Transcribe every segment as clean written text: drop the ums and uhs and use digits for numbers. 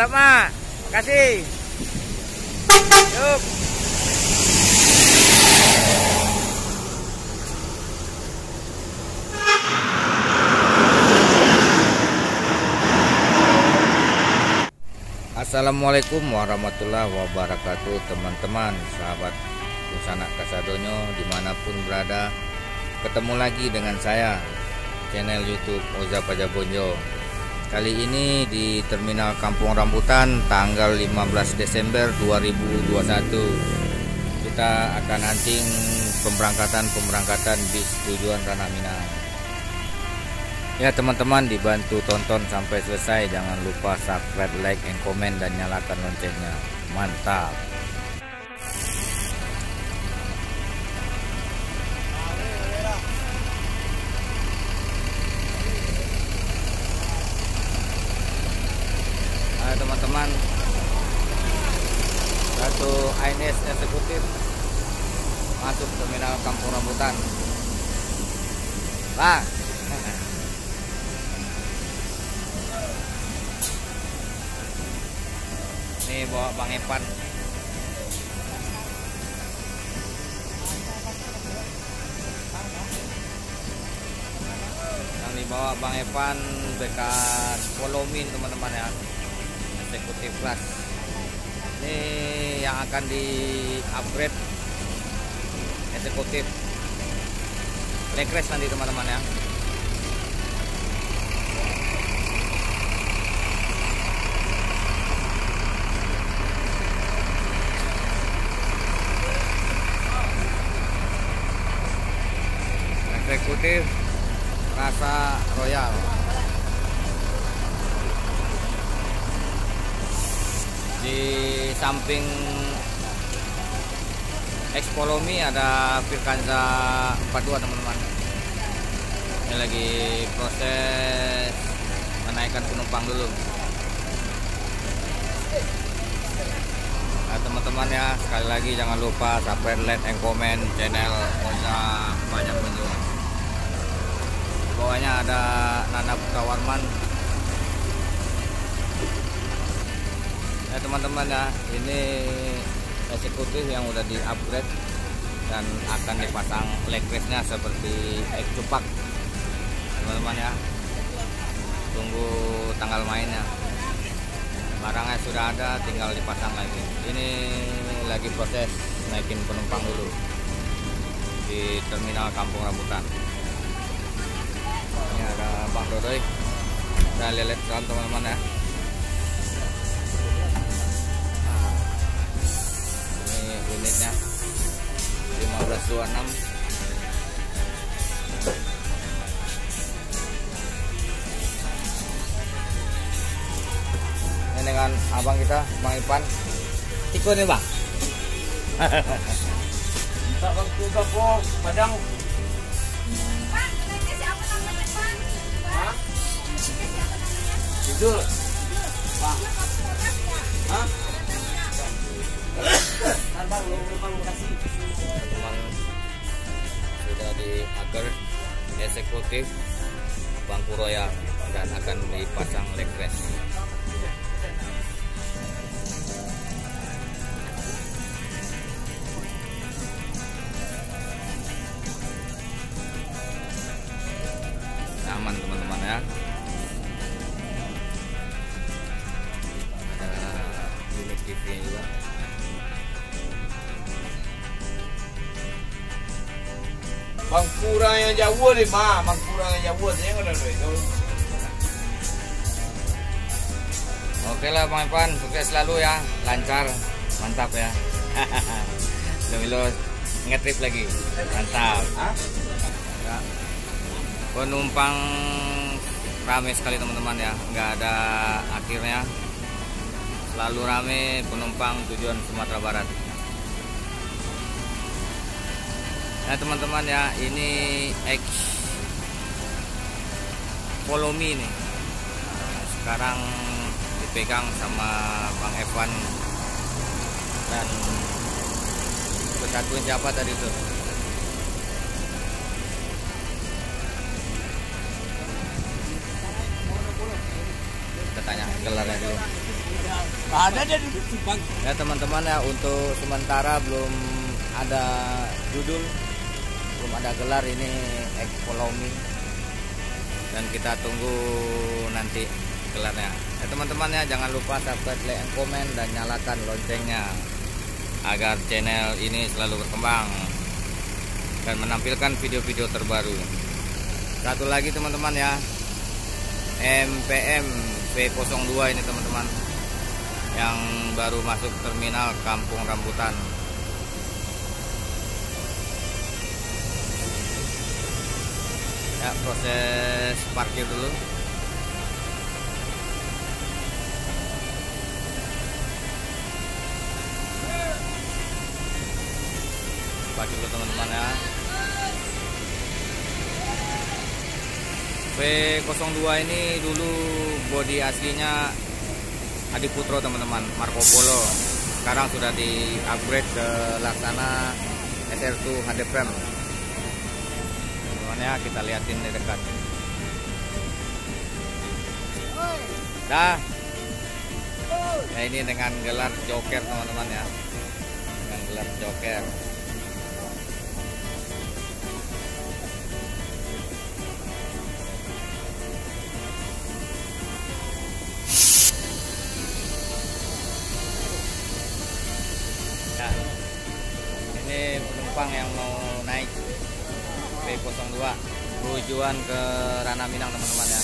Mantap, Mak. Makasih. Yuk. Assalamualaikum warahmatullahi wabarakatuh, teman-teman, sahabat Sanak Kasadonyo dimanapun berada. Ketemu lagi dengan saya, channel YouTube Oza Pajabonjo. Kali ini di Terminal Kampung Rambutan tanggal 15 Desember 2021. Kita akan hunting pemberangkatan bis tujuan Ranah Minang. Ya teman-teman, dibantu tonton sampai selesai. Jangan lupa subscribe, like, and comment, dan nyalakan loncengnya. Mantap. Ayo teman-teman, satu INS eksekutif masuk Terminal Kampung Rambutan. Bang. Ini bawa Bang Evan. Yang dibawa Bang Evan bekas Follow Me, teman-teman ya, eksekutif kelas. Ini yang akan di upgrade eksekutif Legres nanti, teman-teman ya. Eksekutif rasa royal. Di samping Expolomi ada Firkanza 42, teman-teman. Ini lagi proses menaikkan penumpang dulu. Nah teman-teman ya, sekali lagi jangan lupa subscribe, like, and comment channel Oza Pajabonjo. Bawahnya ada Nana Putawarman. Ya teman-teman ya, ini eksekutif yang udah di upgrade dan akan dipasang legresnya seperti X-Cupak, teman-teman ya. Tunggu tanggal mainnya. Barangnya sudah ada, tinggal dipasang lagi. Ini lagi proses naikin penumpang dulu di Terminal Kampung Rambutan. Ini ada Bang Dodoy, kita lihat teman-teman ya. Nah, ini unitnya 1526. Ini dengan abang kita, Bang Ipan. Tiko nih bang. Minta bang juga po, Padang. Tidur, Pak. Hah? Bang, lu kasih. Memang sudah di agar eksekutif Bangku Royal dan akan dipasang legres. Aman teman-teman ya. Unit TV juga. Bangkura yang jauh nih, Ma. Bangkura yang jauh saya nggak ada itu. Oke lah Bang Ipan, sukses selalu ya, lancar, mantap ya. Lo ngetrip lagi, mantap. Ya. Penumpang rame sekali teman-teman ya, nggak ada akhirnya. Selalu rame penumpang tujuan Sumatera Barat. Nah teman-teman ya, ini X Follow Me nih. Sekarang dipegang sama Bang Evan dan kesatuan siapa tadi tuh? Kita tanya gelarnya dulu. Ada dia duduk simpang. Ya teman-teman ya, untuk sementara belum ada judul, belum ada gelar ini ekonomi, dan kita tunggu nanti gelarnya. Ya teman-teman ya, jangan lupa subscribe, like, and komen, dan nyalakan loncengnya agar channel ini selalu berkembang dan menampilkan video-video terbaru. Satu lagi teman-teman ya, MPM V02 ini teman-teman, yang baru masuk terminal Kampung Rambutan. Ya, proses parkir dulu. Parkir dulu teman-teman ya. V02 ini dulu bodi aslinya Adiputro teman-teman, Marco Polo. Sekarang sudah di upgrade ke Laksana SR2 HD Prem. Teman-teman ya, kita liatin di dekat. Dah. Ya, ini dengan gelar Joker teman-teman ya. Dengan gelar Joker. Ya, ini penumpang yang mau naik V02 tujuan ke Ranah Minang teman-teman ya.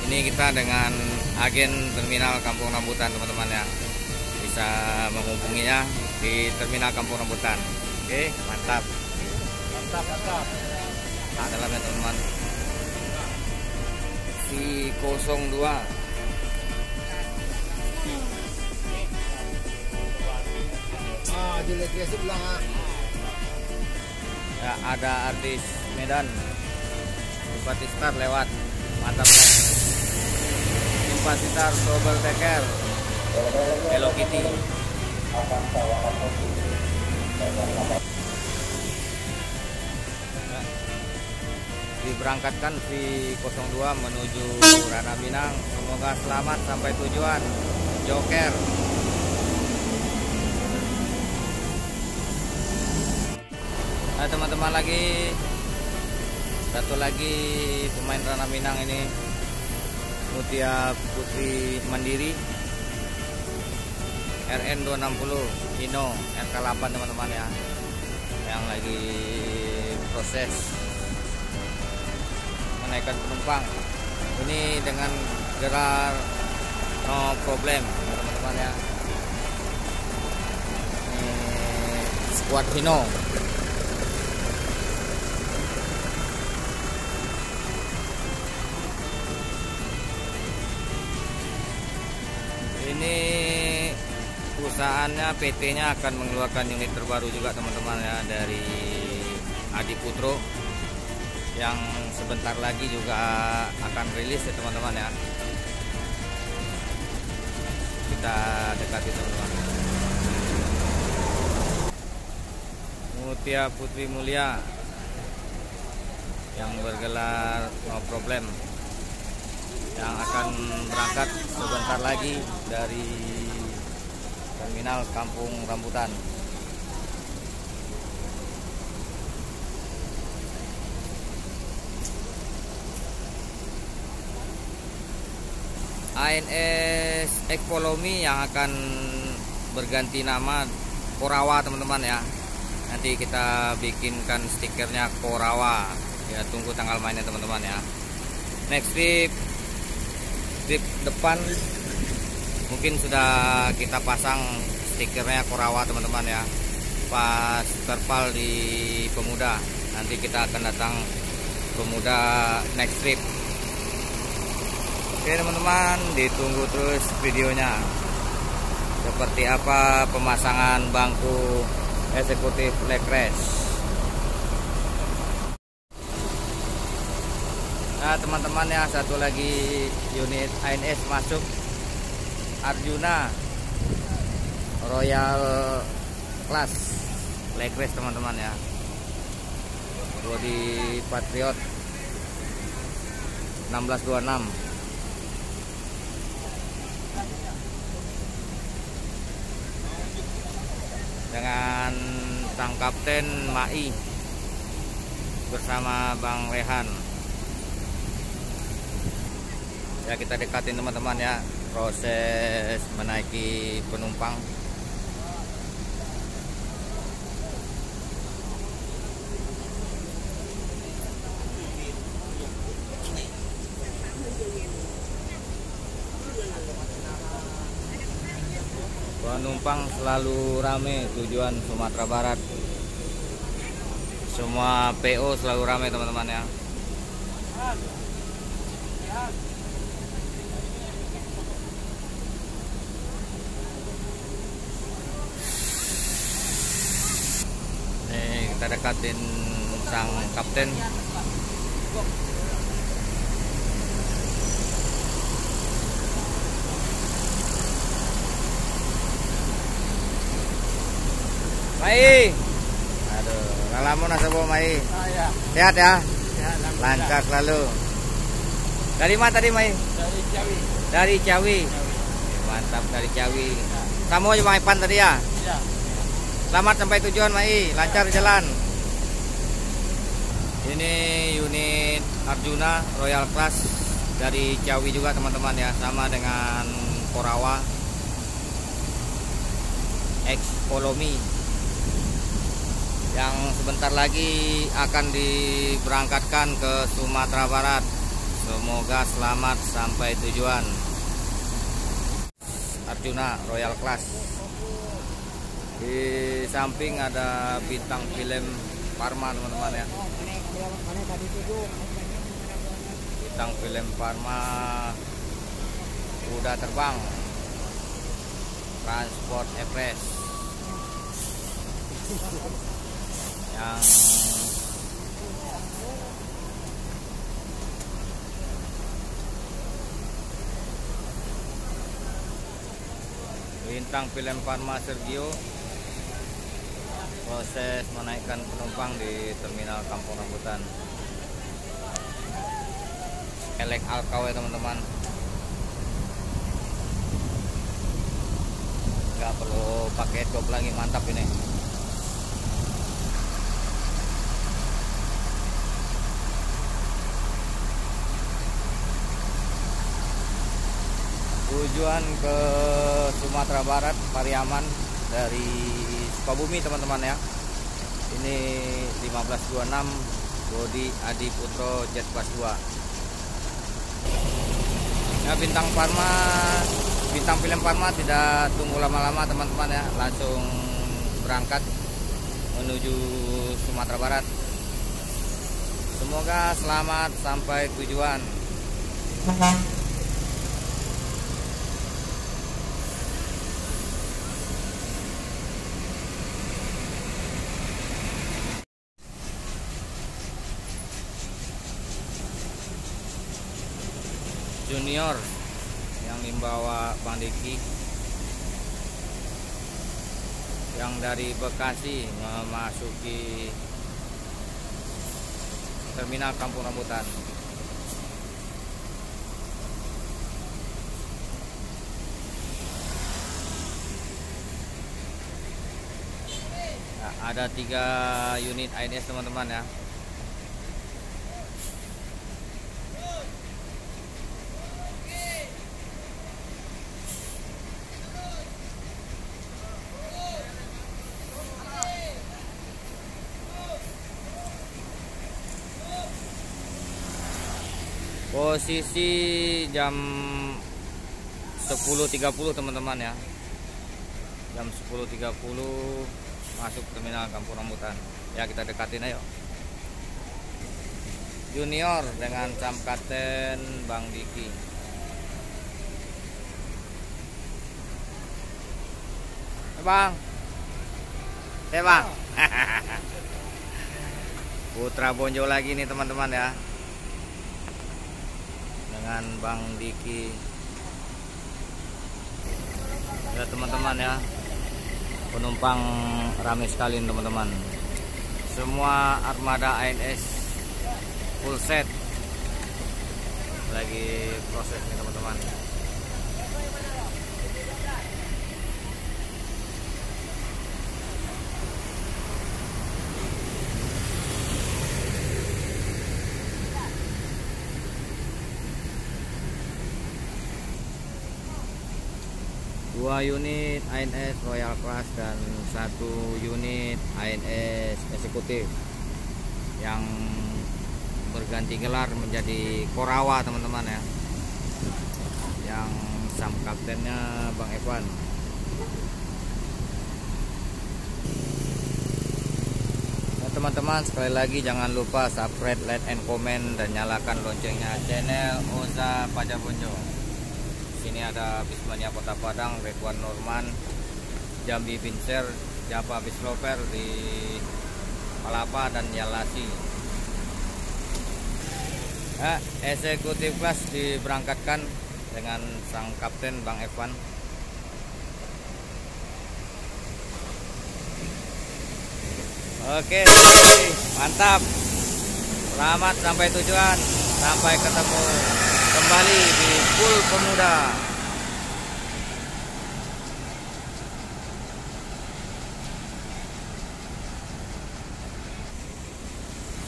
Ini kita dengan agen terminal Kampung Rambutan teman-teman ya, bisa menghubunginya di terminal Kampung Rambutan. Oke, mantap. Mantap. Dalamnya teman-teman, V02 Jelek dia sebelah. ya, ada artis Medan Simpati Star lewat, mantap ya. Simpati Star Double Decker Hello Kitty. Diberangkatkan V02 menuju Ranah Minang. Semoga selamat sampai tujuan. Joker. Nah teman-teman, lagi satu lagi pemain Ranah Minang ini, Mutia Putri Mandiri RN260 Hino RK8 teman-teman ya, yang lagi proses menaikkan penumpang. Ini dengan gelar no problem teman-teman ya. Ini squad Hino. Ini perusahaannya, PT-nya akan mengeluarkan unit terbaru juga teman-teman ya, dari Adiputro, yang sebentar lagi juga akan rilis ya teman-teman ya. Kita dekati teman-teman. Mutia Putri Mulia yang bergelar no problem, yang akan berangkat sebentar lagi dari terminal Kampung Rambutan. ANS Ekonomi yang akan berganti nama Korawa teman-teman ya. Nanti kita bikinkan stikernya Korawa ya, tunggu tanggal mainnya teman-teman ya. Next trip depan mungkin sudah kita pasang stikernya Korawa teman-teman ya, pas terpal di Pemuda. Nanti kita akan datang Pemuda next trip. Oke teman-teman, ditunggu terus videonya, seperti apa pemasangan bangku eksekutif leg race. Nah teman-teman ya, satu lagi unit ANS masuk, Arjuna Royal Class leg race teman-teman ya. bodi Patriot 1626 dengan sang kapten Mai bersama Bang Rehan. Ya, kita dekatin teman-teman ya proses menaiki penumpang. Penumpang selalu rame tujuan Sumatera Barat. Semua PO selalu rame teman-teman ya. Nih, kita dekatin sang kapten. Mai, aduh, ngalamun asal Mai. Saya. Sehat ya, Ya, lancar selalu. Dari mana tadi Mai? dari Ciawi. Dari Ciawi. Mantap, dari Ciawi. Kamu aja Maipan tadi ya? Ya. Selamat sampai tujuan Mai, lancar jalan. Ini unit Arjuna Royal Class dari Ciawi juga teman-teman ya, sama dengan Korawa X Polomi yang sebentar lagi akan diberangkatkan ke Sumatera Barat. Semoga selamat sampai tujuan. Arjuna Royal Class. Di samping ada bintang film Parma teman-teman ya. Bintang film Parma udah terbang. Transport Express yang bintang film Parma Sergio proses menaikkan penumpang di terminal Kampung Rambutan. Elek Alkawe teman-teman, nggak perlu pakai top lagi, mantap ini. Tujuan ke Sumatera Barat, Pariaman dari Sukabumi teman-teman ya. Ini 1526 bodi Adi Putro Jet Class 2. Ya, bintang film Parma tidak tunggu lama-lama teman-teman ya, langsung berangkat menuju Sumatera Barat. Semoga selamat sampai tujuan. Junior yang membawa Bang Diki yang dari Bekasi memasuki terminal Kampung Rambutan. Nah, ada 3 unit ANS teman-teman ya. Posisi jam 10.30 teman-teman ya. Jam 10.30 masuk terminal Kampung Rambutan. Ya, kita dekatin ayo. Junior dengan Sam Kapten Bang Diki. Bang. Bang. Putra Bonjo lagi nih teman-teman ya. Dengan Bang Diki ya teman-teman ya, penumpang ramai sekali teman-teman. semua armada ANS full set. Lagi proses nih teman-teman. Dua unit ANS Royal Class dan 1 unit ANS eksekutif yang berganti gelar menjadi Korawa teman-teman ya, yang sam kaptennya Bang Evan. Nah, teman-teman, sekali lagi jangan lupa subscribe, like, and comment, dan nyalakan loncengnya channel Oza Pajabonjo. Sini ada Bismania Kota Padang, Ridwan Norman, Jambi Binser, Japa Bisloper di Palapa dan Yalasi. Eksekutif kelas diberangkatkan dengan sang kapten Bang Evan. Oke, mantap. Selamat sampai tujuan. Sampai ketemu kembali di Pool Pemuda.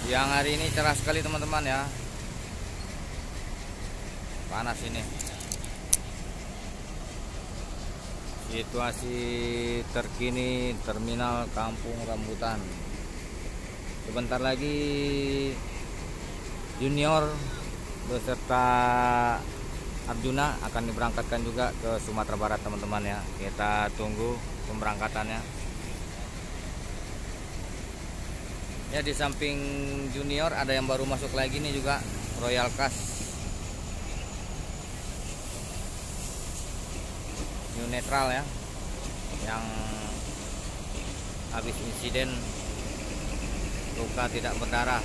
Siang hari ini cerah sekali teman-teman ya. Panas ini. Situasi terkini terminal Kampung Rambutan. Sebentar lagi Junior beserta Arjuna akan diberangkatkan juga ke Sumatera Barat teman-teman ya. Kita tunggu pemberangkatannya. Ya, di samping Junior ada yang baru masuk lagi nih juga, Royal Class New Netral ya, yang habis insiden luka tidak berdarah.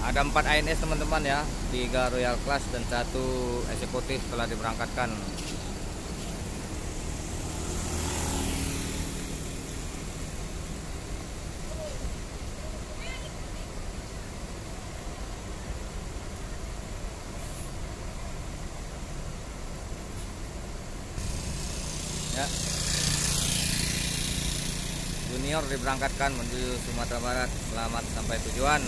Ada 4 ANS teman-teman ya, 3 Royal Class dan 1 eksekutif telah diberangkatkan. Ya. Junior diberangkatkan menuju Sumatera Barat. Selamat sampai tujuan.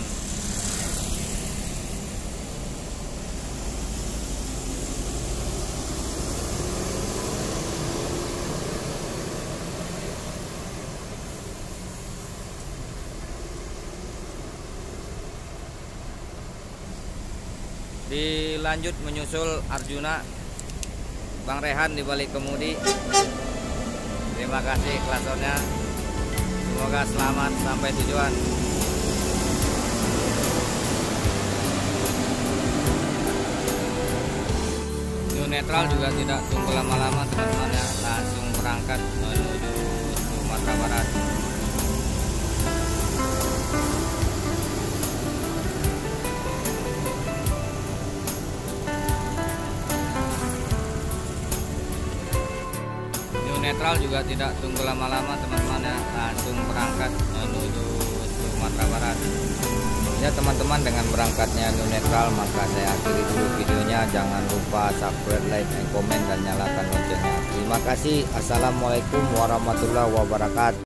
Dilanjut menyusul Arjuna, Bang Rehan di balik kemudi. Terima kasih klasornya. Semoga selamat sampai tujuan. New Netral juga tidak tunggu lama-lama teman-teman ya, langsung berangkat menuju Sumatera Barat. Netral juga tidak tunggu lama-lama teman-teman ya, langsung berangkat menuju Sumatera Barat. Ya teman-teman, dengan berangkatnya New Netral maka saya akhiri dulu videonya. Jangan lupa subscribe, like, and comment, dan nyalakan loncengnya. Terima kasih. Assalamualaikum warahmatullahi wabarakatuh.